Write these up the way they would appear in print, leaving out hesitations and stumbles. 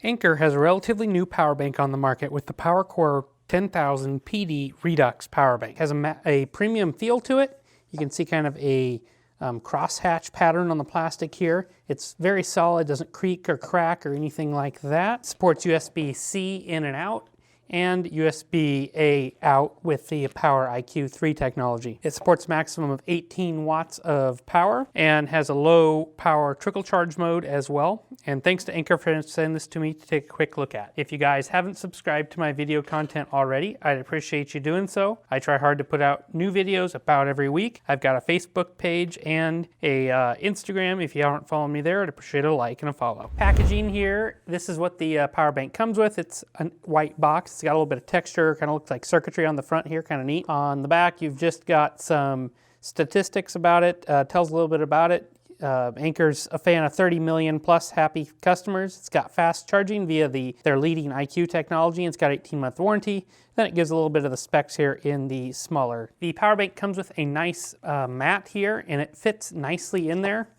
Anker has a relatively new power bank on the market with the PowerCore 10,000 PD Redux power bank. It has a premium feel to it. You can see kind of a crosshatch pattern on the plastic here. It's very solid, doesn't creak or crack or anything like that. Supports USB-C in and out, and USB-A out with the Power IQ 3 technology. It supports a maximum of 18 watts of power and has a low power trickle charge mode as well. And thanks to Anker for sending this to me to take a quick look at. If you guys haven't subscribed to my video content already, I'd appreciate you doing so. I try hard to put out new videos about every week. I've got a Facebook page and a Instagram. If you aren't following me there, I'd appreciate a like and a follow. Packaging here, this is what the power bank comes with. It's a white box. It's got a little bit of texture, kind of looks like circuitry on the front here, kind of neat. On the back, you've just got some statistics about it, tells a little bit about it. Anker's a fan of 30 million plus happy customers. It's got fast charging via their leading IQ technology. It's got 18-month warranty. Then it gives a little bit of the specs here in the smaller. The power bank comes with a nice mat here, and it fits nicely in there.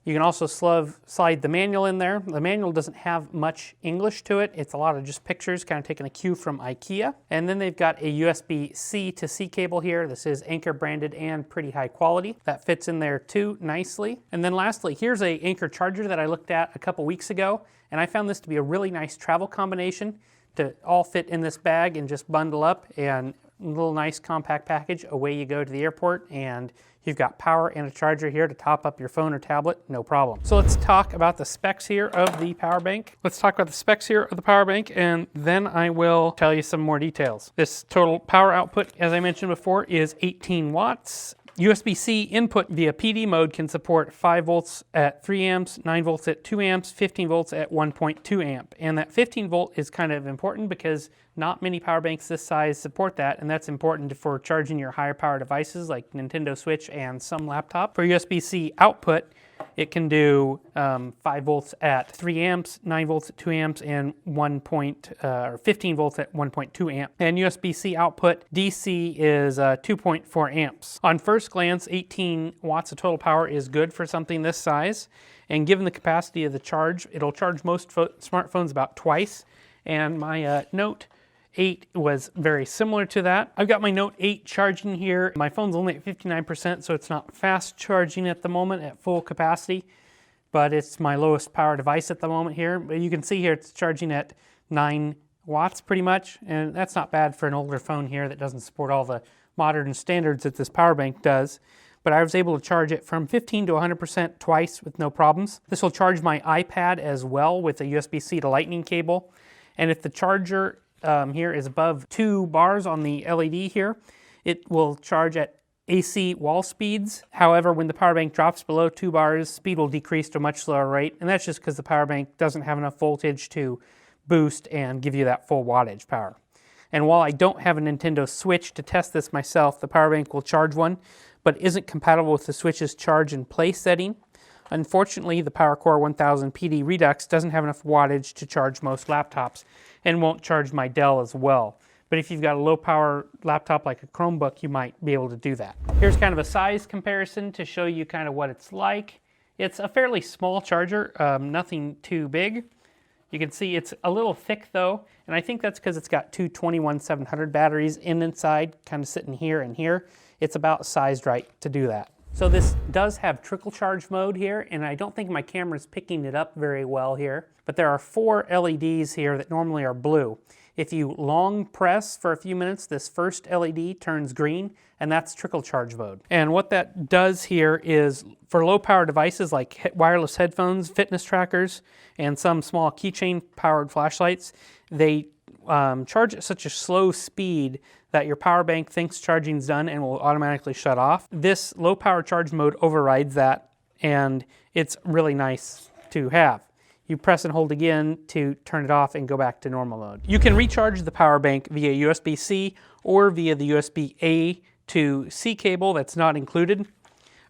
You can also slide the manual in there. The manual doesn't have much English to it. It's a lot of just pictures, kind of taking a cue from IKEA. And then they've got a USB-C to C cable here. This is Anker branded and pretty high quality. That fits in there too nicely. And then lastly, here's a Anker charger that I looked at a couple weeks ago, and I found this to be a really nice travel combination to all fit in this bag and just bundle up, and a little nice compact package. Away you go to the airport, and you've got power and a charger here to top up your phone or tablet, no problem. So let's talk about the specs here of the power bank. Let's talk about the specs here of the power bank, and then I will tell you some more details. This total power output, as I mentioned before, is 18 watts. USB-C input via PD mode can support 5 volts at 3 amps, 9 volts at 2 amps, 15 volts at 1.2 amp. And that 15 volt is kind of important because not many power banks this size support that, and that's important for charging your higher power devices like Nintendo Switch and some laptop. For USB-C output, it can do 5 volts at 3 amps, 9 volts at 2 amps, and 15 volts at 1.2 amp. And USB-C output DC is 2.4 amps. On first glance, 18 watts of total power is good for something this size. And given the capacity of the charge, it'll charge most smartphones about twice. And my Note 8 was very similar to that. I've got my Note 8 charging here. My phone's only at 59%, so it's not fast charging at the moment at full capacity, but it's my lowest power device at the moment here. But you can see here it's charging at 9 watts pretty much, and that's not bad for an older phone here that doesn't support all the modern standards that this power bank does. But I was able to charge it from 15 to 100% twice with no problems. This will charge my iPad as well with a USB-C to Lightning cable. And if the charger here is above 2 bars on the LED here, it will charge at AC wall speeds. However, when the power bank drops below 2 bars, speed will decrease to a much slower rate, and that's just because the power bank doesn't have enough voltage to boost and give you that full wattage power. And while I don't have a Nintendo Switch to test this myself, the power bank will charge one, but isn't compatible with the Switch's charge and play setting. Unfortunately, the PowerCore 1000 PD Redux doesn't have enough wattage to charge most laptops and won't charge my Dell as well. But if you've got a low power laptop like a Chromebook, you might be able to do that. Here's kind of a size comparison to show you kind of what it's like. It's a fairly small charger, nothing too big. You can see it's a little thick though, and I think that's because it's got two 21700 batteries inside, kind of sitting here and here. It's about sized right to do that. So this does have trickle charge mode here, and I don't think my camera's picking it up very well here, but there are 4 LEDs here that normally are blue. If you long press for a few minutes, this first LED turns green, and that's trickle charge mode. And what that does here is for low power devices like wireless headphones, fitness trackers, and some small keychain powered flashlights, they charge at such a slow speed that your power bank thinks charging's done and will automatically shut off. This low power charge mode overrides that, and it's really nice to have. You press and hold again to turn it off and go back to normal mode. You can recharge the power bank via USB-C or via the USB-A to C cable that's not included.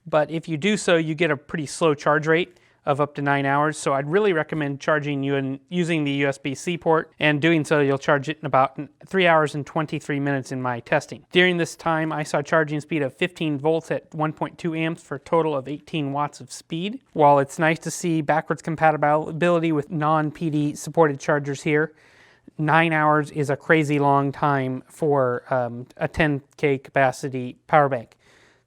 But if you do so, you get a pretty slow charge rate. of up to 9 hours. So I'd really recommend charging you and using the USB-C port, and doing so you'll charge it in about 3 hours and 23 minutes in my testing. During this time I saw a charging speed of 15 volts at 1.2 amps for a total of 18 watts of speed. While it's nice to see backwards compatibility with non-PD supported chargers here, 9 hours is a crazy long time for a 10K capacity power bank.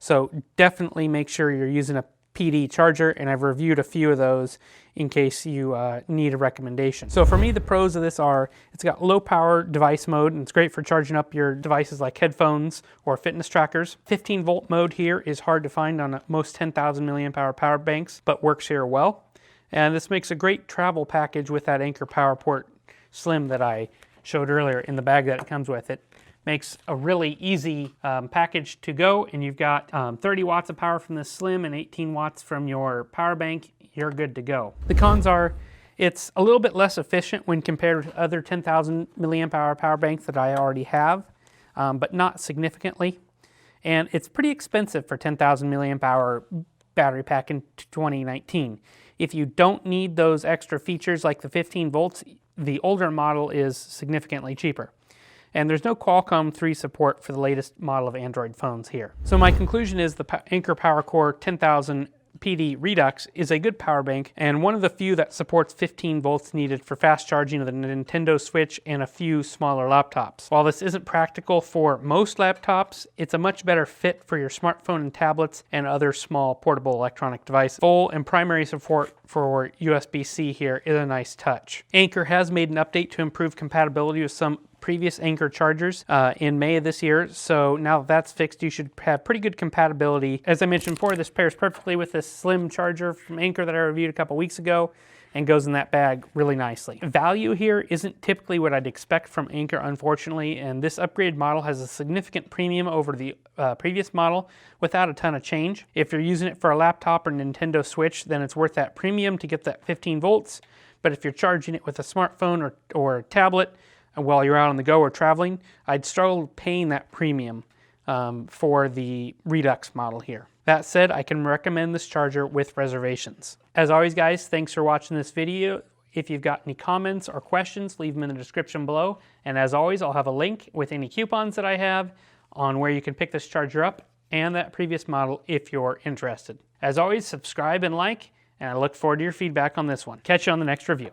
So definitely make sure you're using a PD charger, and I've reviewed a few of those in case you need a recommendation. So for me, the pros of this are, it's got low power device mode, and it's great for charging up your devices like headphones or fitness trackers. 15 volt mode here is hard to find on most 10,000 milliamp hour power banks, but works here well. And this makes a great travel package with that Anker PowerCore Slim that I showed earlier in the bag that it comes with. It makes a really easy package to go, and you've got 30 watts of power from this Slim and 18 watts from your power bank. You're good to go. The cons are, it's a little bit less efficient when compared with other 10,000 milliamp hour power banks that I already have, but not significantly. And it's pretty expensive for 10,000 milliamp hour battery pack in 2019. If you don't need those extra features like the 15 volts, the older model is significantly cheaper. And there's no Qualcomm 3 support for the latest model of Android phones here. So my conclusion is the Anker PowerCore 10,000 PD Redux is a good power bank, and one of the few that supports 15 volts needed for fast charging of the Nintendo Switch and a few smaller laptops. While this isn't practical for most laptops, it's a much better fit for your smartphone and tablets and other small portable electronic devices. Full and primary support for USB-C here is a nice touch. Anker has made an update to improve compatibility with some previous Anker chargers in May of this year, so now that that's fixed, you should have pretty good compatibility. As I mentioned before, this pairs perfectly with this Slim charger from Anker that I reviewed a couple weeks ago, and goes in that bag really nicely. Value here isn't typically what I'd expect from Anker, unfortunately, and this upgraded model has a significant premium over the previous model without a ton of change. If you're using it for a laptop or Nintendo Switch, then it's worth that premium to get that 15 volts, but if you're charging it with a smartphone or tablet, while you're out on the go or traveling, I'd struggle paying that premium for the Redux model here. That said, I can recommend this charger with reservations. As always, guys, thanks for watching this video. If you've got any comments or questions, leave them in the description below. And as always, I'll have a link with any coupons that I have on where you can pick this charger up and that previous model if you're interested. As always, subscribe and like, and I look forward to your feedback on this one. Catch you on the next review.